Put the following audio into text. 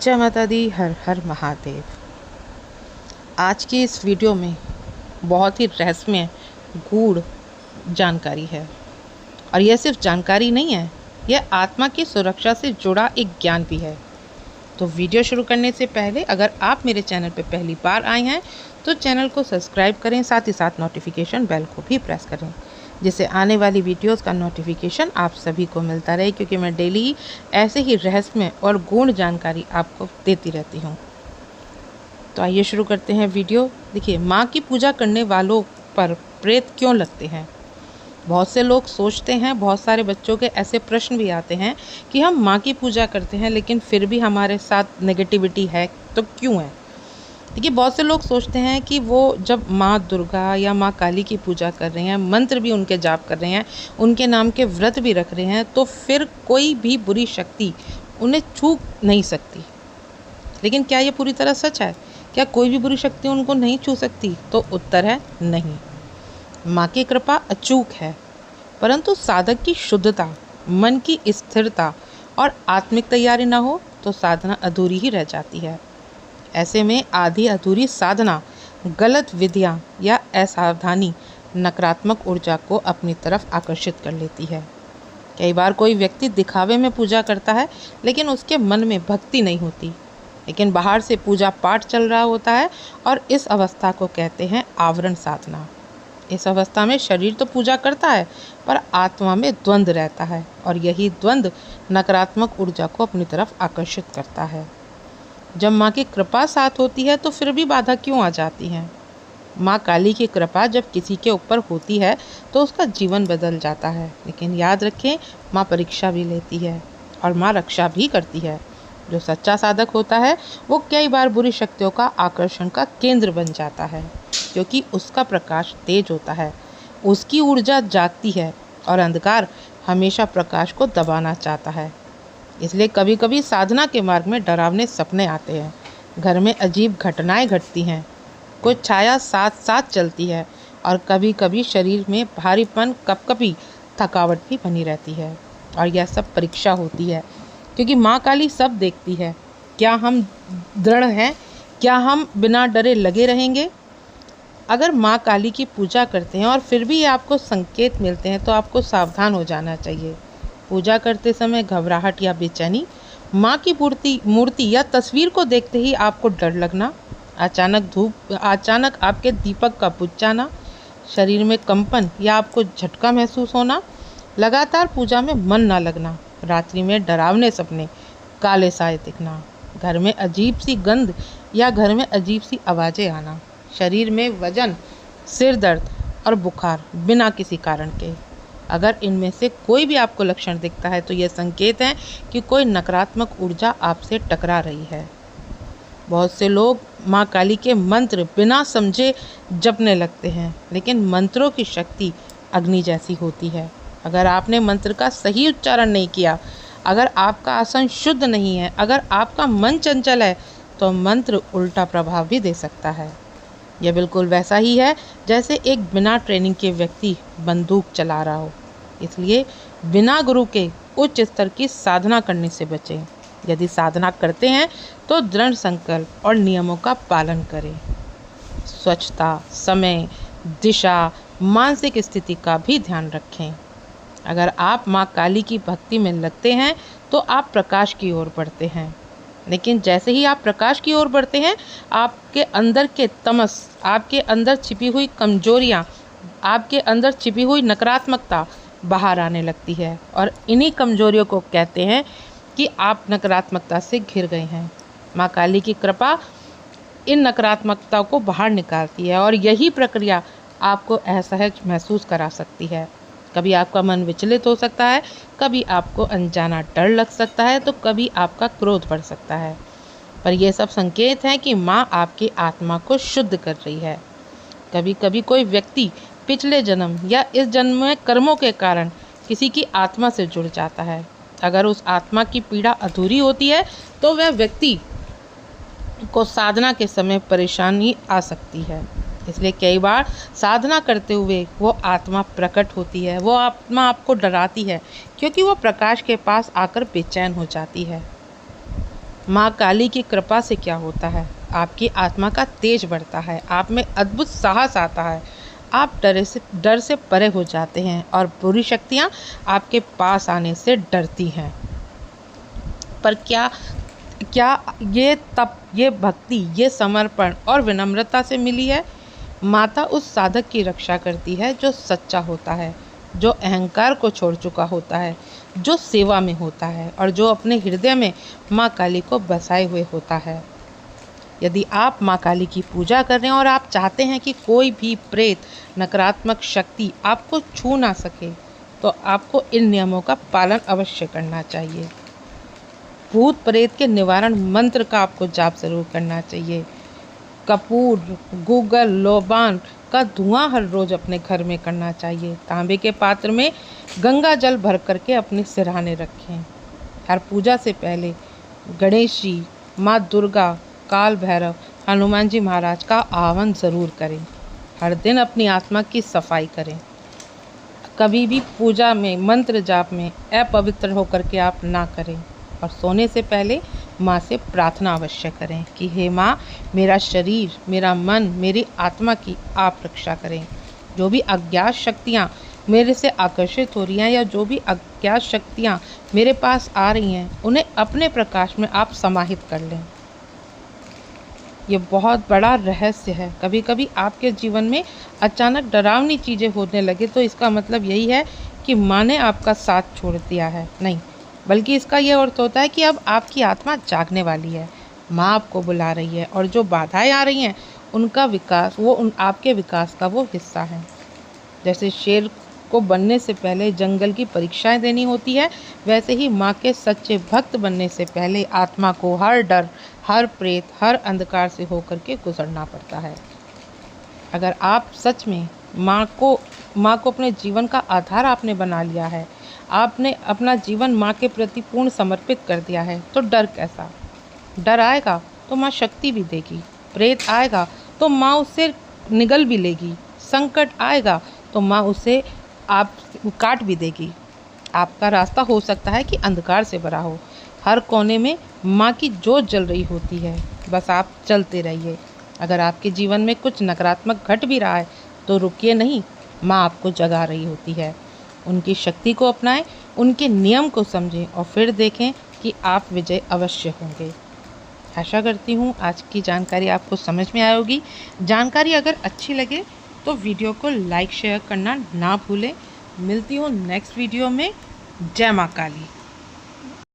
जय माता दी, हर हर महादेव। आज की इस वीडियो में बहुत ही रहस्यमय गूढ़ जानकारी है और यह सिर्फ जानकारी नहीं है, यह आत्मा की सुरक्षा से जुड़ा एक ज्ञान भी है। तो वीडियो शुरू करने से पहले अगर आप मेरे चैनल पर पहली बार आए हैं तो चैनल को सब्सक्राइब करें, साथ ही साथ नोटिफिकेशन बेल को भी प्रेस करें, जिससे आने वाली वीडियोस का नोटिफिकेशन आप सभी को मिलता रहे, क्योंकि मैं डेली ऐसे ही रहस्यमय और गूढ़ जानकारी आपको देती रहती हूँ। तो आइए शुरू करते हैं वीडियो। देखिए, माँ की पूजा करने वालों पर प्रेत क्यों लगते हैं। बहुत से लोग सोचते हैं, बहुत सारे बच्चों के ऐसे प्रश्न भी आते हैं कि हम माँ की पूजा करते हैं लेकिन फिर भी हमारे साथ नेगेटिविटी है, तो क्यों है। देखिए, बहुत से लोग सोचते हैं कि वो जब माँ दुर्गा या माँ काली की पूजा कर रहे हैं, मंत्र भी उनके जाप कर रहे हैं, उनके नाम के व्रत भी रख रहे हैं, तो फिर कोई भी बुरी शक्ति उन्हें छू नहीं सकती। लेकिन क्या ये पूरी तरह सच है? क्या कोई भी बुरी शक्ति उनको नहीं छू सकती? तो उत्तर है नहीं। माँ की कृपा अचूक है, परंतु साधक की शुद्धता, मन की स्थिरता और आत्मिक तैयारी ना हो तो साधना अधूरी ही रह जाती है। ऐसे में आधी अधूरी साधना, गलत विधियाँ या असावधानी नकारात्मक ऊर्जा को अपनी तरफ आकर्षित कर लेती है। कई बार कोई व्यक्ति दिखावे में पूजा करता है लेकिन उसके मन में भक्ति नहीं होती, लेकिन बाहर से पूजा पाठ चल रहा होता है, और इस अवस्था को कहते हैं आवरण साधना। इस अवस्था में शरीर तो पूजा करता है पर आत्मा में द्वंद्व रहता है, और यही द्वंद्व नकारात्मक ऊर्जा को अपनी तरफ आकर्षित करता है। जब माँ की कृपा साथ होती है तो फिर भी बाधा क्यों आ जाती है। माँ काली की कृपा जब किसी के ऊपर होती है तो उसका जीवन बदल जाता है, लेकिन याद रखें, माँ परीक्षा भी लेती है और माँ रक्षा भी करती है। जो सच्चा साधक होता है वो कई बार बुरी शक्तियों का आकर्षण का केंद्र बन जाता है, क्योंकि उसका प्रकाश तेज होता है, उसकी ऊर्जा जागती है और अंधकार हमेशा प्रकाश को दबाना चाहता है। इसलिए कभी कभी साधना के मार्ग में डरावने सपने आते हैं, घर में अजीब घटनाएं घटती हैं, कोई छाया साथ साथ चलती है, और कभी कभी शरीर में भारीपन, कपकपी, थकावट भी बनी रहती है। और यह सब परीक्षा होती है, क्योंकि माँ काली सब देखती है। क्या हम दृढ़ हैं? क्या हम बिना डरे लगे रहेंगे? अगर माँ काली की पूजा करते हैं और फिर भी आपको संकेत मिलते हैं तो आपको सावधान हो जाना चाहिए। पूजा करते समय घबराहट या बेचैनी, माँ की मूर्ति या तस्वीर को देखते ही आपको डर लगना, अचानक आपके दीपक का बुझ जाना, शरीर में कंपन या आपको झटका महसूस होना, लगातार पूजा में मन ना लगना, रात्रि में डरावने सपने, काले साए दिखना, घर में अजीब सी गंध या घर में अजीब सी आवाज़ें आना, शरीर में वजन, सिर दर्द और बुखार बिना किसी कारण के। अगर इनमें से कोई भी आपको लक्षण दिखता है तो यह संकेत है कि कोई नकारात्मक ऊर्जा आपसे टकरा रही है। बहुत से लोग माँ काली के मंत्र बिना समझे जपने लगते हैं, लेकिन मंत्रों की शक्ति अग्नि जैसी होती है। अगर आपने मंत्र का सही उच्चारण नहीं किया, अगर आपका आसन शुद्ध नहीं है, अगर आपका मन चंचल है, तो मंत्र उल्टा प्रभाव भी दे सकता है। यह बिल्कुल वैसा ही है जैसे एक बिना ट्रेनिंग के व्यक्ति बंदूक चला रहा हो। इसलिए बिना गुरु के उच्च स्तर की साधना करने से बचें। यदि साधना करते हैं तो दृढ़ संकल्प और नियमों का पालन करें। स्वच्छता, समय, दिशा, मानसिक स्थिति का भी ध्यान रखें। अगर आप माँ काली की भक्ति में लगते हैं तो आप प्रकाश की ओर बढ़ते हैं, लेकिन जैसे ही आप प्रकाश की ओर बढ़ते हैं, आपके अंदर के तमस, आपके अंदर छिपी हुई कमजोरियाँ, आपके अंदर छिपी हुई नकारात्मकता बाहर आने लगती है, और इन्हीं कमजोरियों को कहते हैं कि आप नकारात्मकता से घिर गए हैं। माँ काली की कृपा इन नकारात्मकता को बाहर निकालती है, और यही प्रक्रिया आपको असहज महसूस करा सकती है। कभी आपका मन विचलित हो सकता है, कभी आपको अनजाना डर लग सकता है, तो कभी आपका क्रोध बढ़ सकता है, पर यह सब संकेत हैं कि माँ आपकी आत्मा को शुद्ध कर रही है। कभी कभी कोई व्यक्ति पिछले जन्म या इस जन्म में कर्मों के कारण किसी की आत्मा से जुड़ जाता है। अगर उस आत्मा की पीड़ा अधूरी होती है तो वह व्यक्ति को साधना के समय परेशानी आ सकती है। इसलिए कई बार साधना करते हुए वो आत्मा प्रकट होती है, वो आत्मा आपको डराती है, क्योंकि वो प्रकाश के पास आकर बेचैन हो जाती है। माँ काली की कृपा से क्या होता है, आपकी आत्मा का तेज बढ़ता है, आप में अद्भुत साहस आता है, आप डर से परे हो जाते हैं और बुरी शक्तियाँ आपके पास आने से डरती हैं। पर क्या क्या ये भक्ति, ये समर्पण और विनम्रता से मिली है? माता उस साधक की रक्षा करती है जो सच्चा होता है, जो अहंकार को छोड़ चुका होता है, जो सेवा में होता है और जो अपने हृदय में माँ काली को बसाए हुए होता है। यदि आप माँ काली की पूजा कर रहे हैं और आप चाहते हैं कि कोई भी प्रेत, नकारात्मक शक्ति आपको छू ना सके, तो आपको इन नियमों का पालन अवश्य करना चाहिए। भूत प्रेत के निवारण मंत्र का आपको जाप जरूर करना चाहिए। कपूर, गूगल, लोबान का धुआं हर रोज अपने घर में करना चाहिए। तांबे के पात्र में गंगा जल भर करके अपने सिरहाने रखें। हर पूजा से पहले गणेश जी, माँ दुर्गा, काल भैरव, हनुमान जी महाराज का आह्वान जरूर करें। हर दिन अपनी आत्मा की सफाई करें। कभी भी पूजा में, मंत्र जाप में अपवित्र होकर के आप ना करें। और सोने से पहले माँ से प्रार्थना अवश्य करें कि हे माँ, मेरा शरीर, मेरा मन, मेरी आत्मा की आप रक्षा करें। जो भी अज्ञात शक्तियाँ मेरे से आकर्षित हो रही हैं या जो भी अज्ञात शक्तियाँ मेरे पास आ रही हैं, उन्हें अपने प्रकाश में आप समाहित कर लें। ये बहुत बड़ा रहस्य है। कभी कभी आपके जीवन में अचानक डरावनी चीज़ें होने लगे तो इसका मतलब यही है कि माँ ने आपका साथ छोड़ दिया है, नहीं, बल्कि इसका यह अर्थ होता है कि अब आपकी आत्मा जागने वाली है। माँ आपको बुला रही है और जो बाधाएं आ रही हैं उनका विकास, आपके विकास का वो हिस्सा है। जैसे शेर को बनने से पहले जंगल की परीक्षाएं देनी होती है, वैसे ही माँ के सच्चे भक्त बनने से पहले आत्मा को हर डर, हर प्रेत, हर अंधकार से होकर के गुजरना पड़ता है। अगर आप सच में माँ को अपने जीवन का आधार आपने बना लिया है, आपने अपना जीवन माँ के प्रति पूर्ण समर्पित कर दिया है, तो डर कैसा? डर आएगा तो माँ शक्ति भी देगी, प्रेत आएगा तो माँ उससे निगल भी लेगी, संकट आएगा तो माँ उसे आप काट भी देगी। आपका रास्ता हो सकता है कि अंधकार से भरा हो, हर कोने में माँ की जोत जल रही होती है, बस आप चलते रहिए। अगर आपके जीवन में कुछ नकारात्मक घट भी रहा है तो रुकिए नहीं, माँ आपको जगा रही होती है। उनकी शक्ति को अपनाएं, उनके नियम को समझें और फिर देखें कि आप विजय अवश्य होंगे। आशा करती हूँ आज की जानकारी आपको समझ में आई होगी। जानकारी अगर अच्छी लगे तो वीडियो को लाइक शेयर करना ना भूलें। मिलती हूँ नेक्स्ट वीडियो में। जय माँ काली।